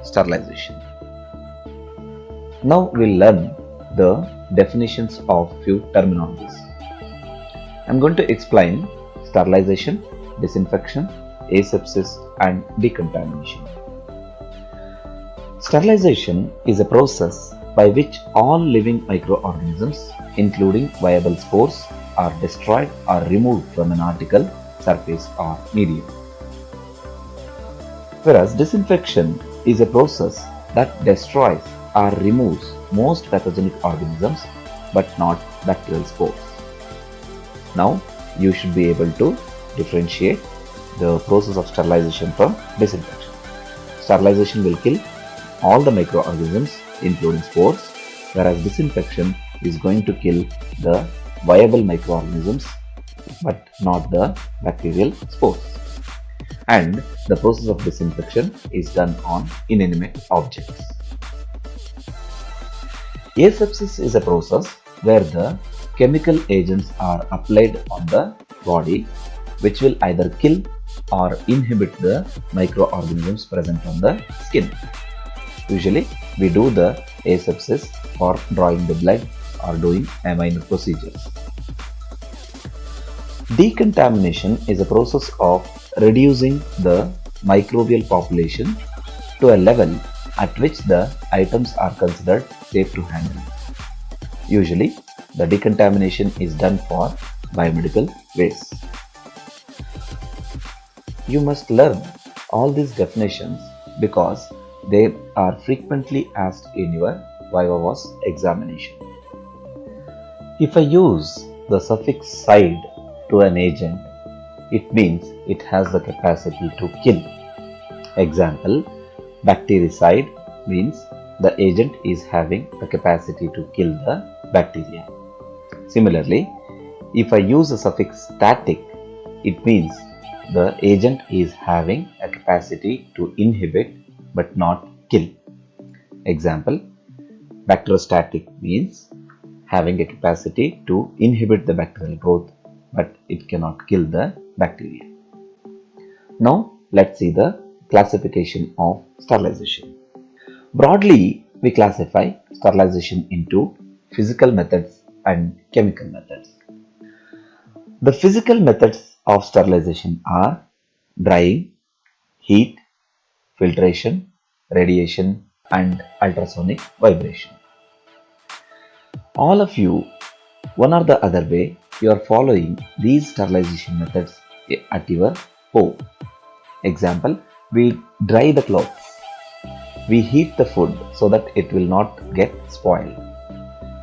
sterilization. Now we'll learn the definitions of few terminologies. I'm going to explain sterilization, disinfection, asepsis and decontamination. Sterilization is a process by which all living microorganisms, including viable spores, are destroyed or removed from an article, surface or medium. Whereas disinfection is a process that destroys or removes most pathogenic organisms but not bacterial spores. Now you should be able to differentiate the process of sterilization from disinfection. Sterilization will kill all the microorganisms including spores, whereas disinfection is going to kill the viable microorganisms but not the bacterial spores. And the process of disinfection is done on inanimate objects. Asepsis is a process where the chemical agents are applied on the body which will either kill or inhibit the microorganisms present on the skin. Usually we do the asepsis for drawing the blood or doing a minor procedures. Decontamination is a process of reducing the microbial population to a level at which the items are considered safe to handle. Usually the decontamination is done for biomedical waste. You must learn all these definitions because they are frequently asked in your Viva Voce examination. If I use the suffix "-cide" to an agent, it means it has the capacity to kill. Example, bactericide means the agent is having the capacity to kill the bacteria. Similarly, if I use the suffix "-static", it means the agent is having a capacity to inhibit but not kill. Example, bacteriostatic means having a capacity to inhibit the bacterial growth but it cannot kill the bacteria. Now let's see the classification of sterilization. Broadly, we classify sterilization into physical methods and chemical methods. The physical methods of sterilization are drying, heat, filtration, radiation and ultrasonic vibration. All of you, one or the other way, you are following these sterilization methods at your home. Example, we dry the clothes. We heat the food so that it will not get spoiled.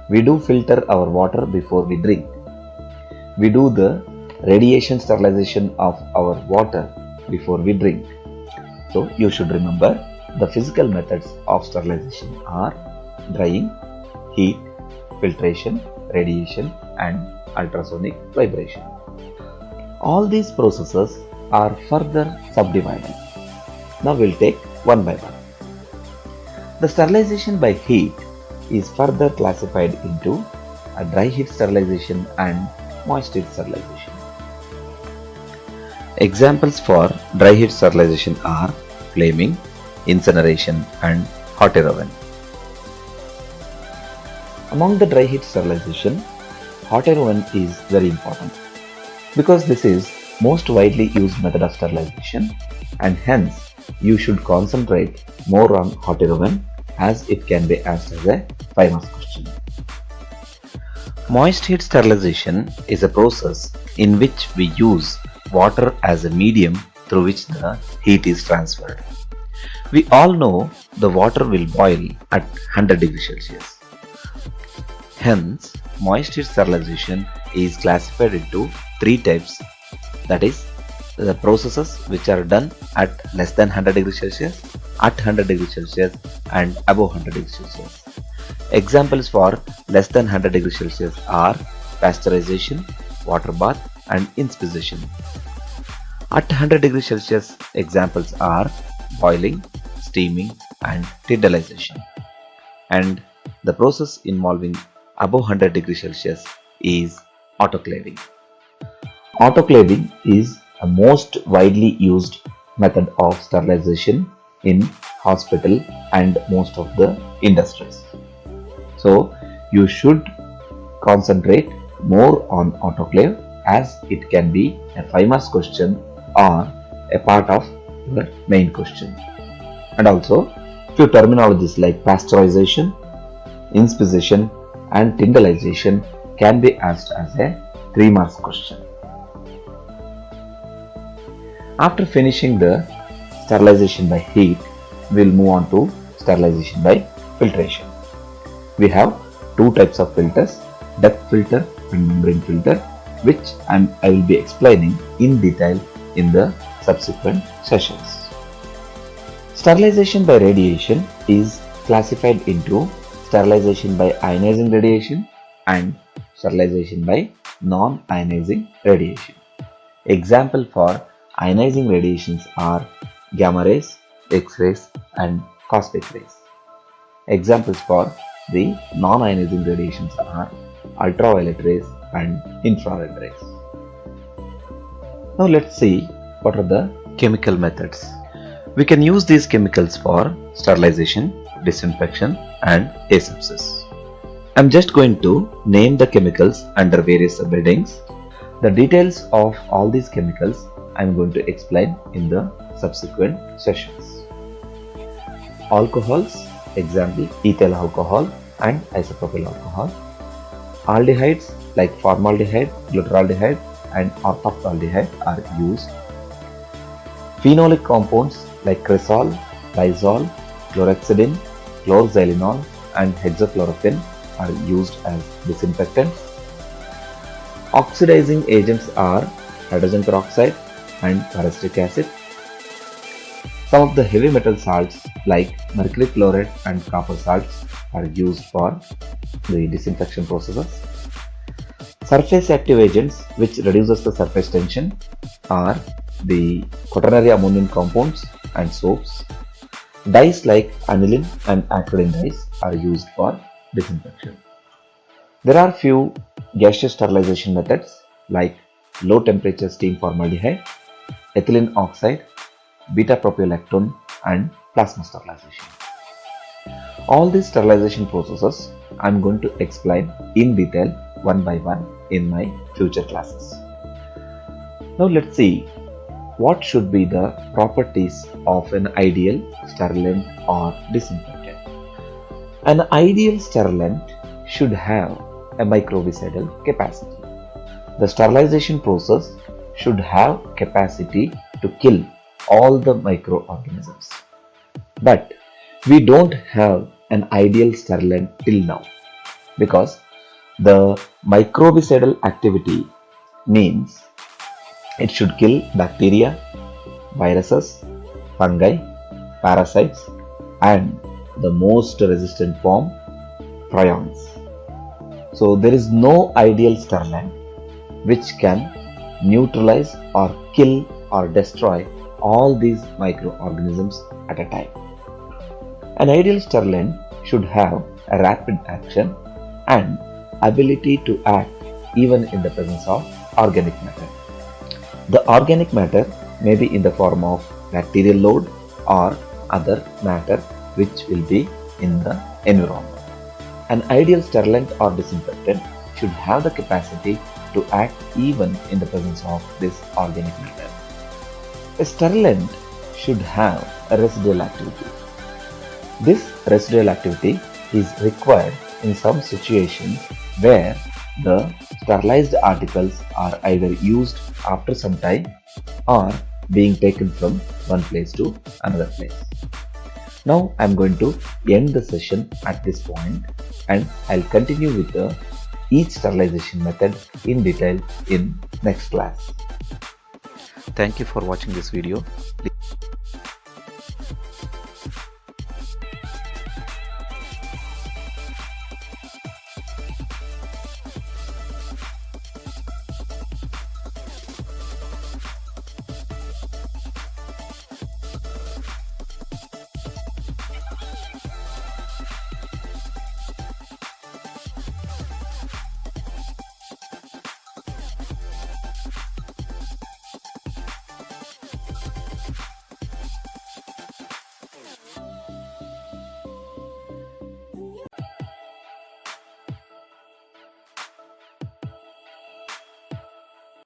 We do filter our water before we drink. We do the radiation sterilization of our water before we drink. So you should remember the physical methods of sterilization are drying, heat, filtration, radiation and ultrasonic vibration. All these processes are further subdivided. Now we'll take one by one. The sterilization by heat is further classified into a dry heat sterilization and moist heat sterilization. Examples for dry heat sterilization are flaming, incineration and hot air oven. Among the dry heat sterilization, hot air oven is very important because this is most widely used method of sterilization and hence you should concentrate more on hot air oven as it can be asked as a 5 marks question. Moist heat sterilization is a process in which we use water as a medium through which the heat is transferred. We all know the water will boil at 100 degrees Celsius. Hence, moist heat sterilization is classified into 3 types, that is, the processes which are done at less than 100 degrees Celsius, at 100 degrees Celsius and above 100 degrees Celsius. Examples for less than 100 degrees Celsius are pasteurization, water bath and inspiration. At 100 degrees Celsius, examples are boiling, steaming and tidalization. And the process involving above 100 degrees Celsius is autoclaving. Autoclaving is a most widely used method of sterilization in hospital, and most of the industries. So you should concentrate more on autoclave as it can be a 5 marks question or a part of your main question. And also few terminologies like pasteurization, inspission and tyndallization can be asked as a 3 marks question. After finishing the sterilization by heat, we will move on to sterilization by filtration. We have two types of filters, depth filter and membrane filter, which I will be explaining in detail in the subsequent sessions. Sterilization by radiation is classified into sterilization by ionizing radiation and sterilization by non-ionizing radiation. Example for ionizing radiations are gamma rays, X-rays and cosmic rays. Examples for the non-ionizing radiations are ultraviolet rays and infrared rays. Now let's see what are the chemical methods. We can use these chemicals for sterilization, disinfection and asepsis. I am just going to name the chemicals under various subheadings. The details of all these chemicals I am going to explain in the subsequent sessions. Alcohols, example ethyl alcohol and isopropyl alcohol. Aldehydes like formaldehyde, glutaraldehyde and orthoctaldehyde are used. Phenolic compounds like cresol, lysol, chlorhexidine, chlorxylenol and hexachlorophene are used as disinfectants. Oxidizing agents are hydrogen peroxide and paracetic acid. Some of the heavy metal salts like mercury chloride and copper salts are used for the disinfection processes. Surface active agents which reduces the surface tension are the quaternary ammonium compounds and soaps. Dyes like aniline and acridine dyes are used for disinfection. There are few gaseous sterilization methods like low temperature steam formaldehyde, ethylene oxide, beta-propiolactone and plasma sterilization. All these sterilization processes I am going to explain in detail one by one in my future classes. Now let's see what should be the properties of an ideal sterilant or disinfectant. An ideal sterilant should have a microbicidal capacity. The sterilization process should have capacity to kill all the microorganisms. But we don't have an ideal sterilant till now because the microbicidal activity means it should kill bacteria, viruses, fungi, parasites and the most resistant form, prions. So there is no ideal sterilant which can neutralize or kill or destroy all these microorganisms at a time. An ideal sterilant should have a rapid action and ability to act even in the presence of organic matter. The organic matter may be in the form of bacterial load or other matter which will be in the environment. An ideal sterilant or disinfectant should have the capacity to act even in the presence of this organic matter. A sterilant should have a residual activity. This residual activity is required in some situations where the sterilized articles are either used after some time or being taken from one place to another place. Now I am going to end the session at this point and I'll continue with each sterilization method in detail in next class. Thank you for watching this video. Please